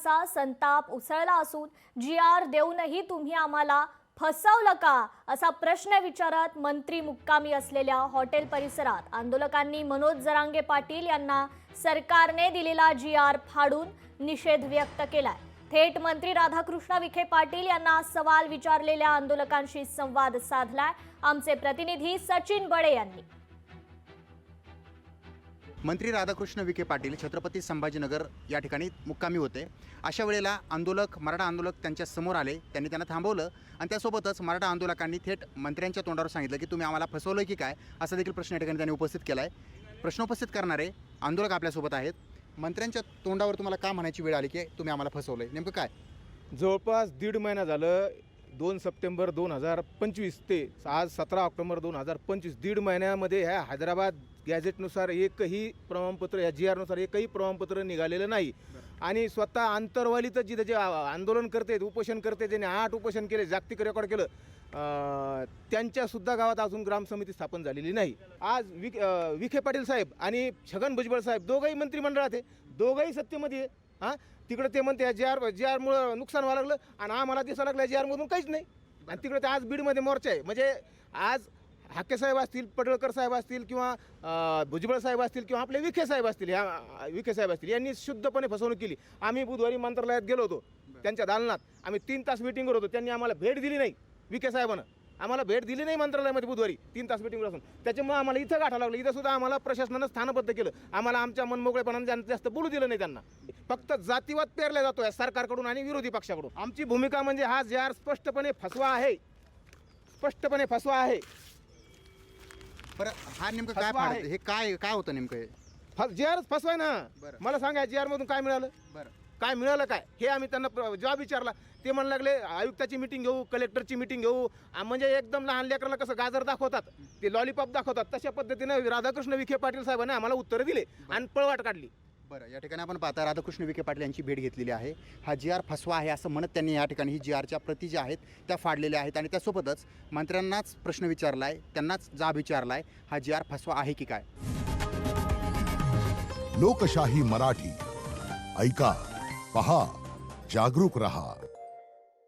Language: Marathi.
असा संताप उसळला असून GR देऊनही तुम्ही आम्हाला फसवलं का असा प्रश्न विचारत मंत्री मुक्कामी असलेल्या हॉटेल परिसरात आंदोलकांनी मनोज जरांगे पाटील यांना सरकारने दिलेला GR फाडून निषेध व्यक्त केलाय। थेट मंत्री राधाकृष्ण विखे पाटील यांना सवाल विचारलेल्या आंदोलकांशी संवाद साधलाय आमचे प्रतिनिधी सचिन बडे यांनी। मंत्री राधाकृष्ण विखे पाटील छत्रपती संभाजीनगर या ठिकाणी मुक्कामी होते। अशा वेळेला मराठा आंदोलक त्यांच्या समोर आले, त्यांनी त्यांना थांबवलं आणि त्यासोबतच मराठा आंदोलकांनी थेट मंत्र्यांच्या तोंडावर सांगितलं की तुम्ही आम्हाला फसवलं की काय, असा देखील प्रश्न या ठिकाणी त्यांनी उपस्थित केला आहे। प्रश्न उपस्थित करणारे आंदोलक आपल्यासोबत आहेत। मंत्र्यांच्या तोंडावर तुम्हाला का म्हणायची वेळ आली की तुम्ही आम्हाला फसवलंय, नेमकं काय? जवळपास 1.5 महिना झालं, 2 सप्टेंबर 2025 ते आज 17 ऑक्टोबर 2025 1.5 महिन्यामध्ये ह्या हैदराबाद गॅझेटनुसार एकही प्रमाणपत्र, या GR नुसार एकही प्रमाणपत्र निघालेलं नाही। आणि स्वतः आंतरवालीत जिथे जे आंदोलन करते, उपोषण करते, ज्यांनी 8 उपोषण केले, जागतिक रेकॉर्ड केलं, त्यांच्यासुद्धा गावात अजून ग्रामसमिती स्थापन झालेली नाही। आज विखे पाटील साहेब आणि छगन भुजबळ साहेब दोघंही मंत्रिमंडळात आहे, दोघंही सत्तेमध्ये आहे। हां, तिकडे ते म्हणते GR मुळे नुकसान व्हायला लागलं आणि आम्हाला दिसायला लागलं GR मधून काहीच नाही। आणि तिकडे ते आज बीडमध्ये मोर्चा आहे। म्हणजे आज हाके साहेब असतील, पडळकर साहेब असतील किंवा भुजबळ साहेब असतील किंवा आपले विखे साहेब असतील, यांनी शुद्धपणे फसवणूक केली। आम्ही बुधवारी मंत्रालयात गेलो होतो, त्यांच्या दालनात आम्ही 3 तास मीटिंगवर होतो, त्यांनी आम्हाला भेट दिली नाही। विखे साहेबांना आम्हाला भेट दिली नाही मंत्रालयामध्ये बुधवारी 3 तास मीटिंगवर असून, त्याच्यामुळे आम्हाला इथं गाठा लागलं। इथं सुद्धा आम्हाला प्रशासनानं स्थानबद्ध केलं, आम्हाला आमच्या मनमोकळेपणाने जास्त बोलू दिलं नाही त्यांना। फक्त जातीवाद पेरला जातो या सरकारकडून आणि विरोधी पक्षाकडून। आमची भूमिका म्हणजे हा GR स्पष्टपणे फसवा आहे, स्पष्टपणे फसवा आहे। बरं, हा नेमकं काय फाडायचं, हे काय होतं नेमकं? हे GR फसवाय ना। बरं. मला सांगा GR मधून काय मिळालं? बरं, काय मिळालं काय हे आम्ही त्यांना जॉब विचारला। ते म्हणू लागले आयुक्ताची मीटिंग घेऊ, कलेक्टरची मीटिंग घेऊ। म्हणजे एकदम लहान लेकराला कसं गाजर दाखवतात, ते लॉलीपॉप दाखवतात, तशा पद्धतीने राधाकृष्ण विखे पाटील साहेबांनी आम्हाला उत्तरं दिले आणि पळवाट काढली। बरं, या ठिकाणी आपण पाहता राधाकृष्ण विखे पाटील यांची भेट घेतलेली आहे। हा GR फसवा आहे असं म्हणत त्यांनी या ठिकाणी ही GRच्या प्रती ज्या आहेत त्या फाडलेल्या आहेत आणि त्यासोबतच मंत्र्यांनाच प्रश्न विचारला आहे, त्यांनाच जाब विचारला आहे, हा GR फसवा आहे की काय? लोकशाही मराठी ऐका, पहा, जागरूक रहा।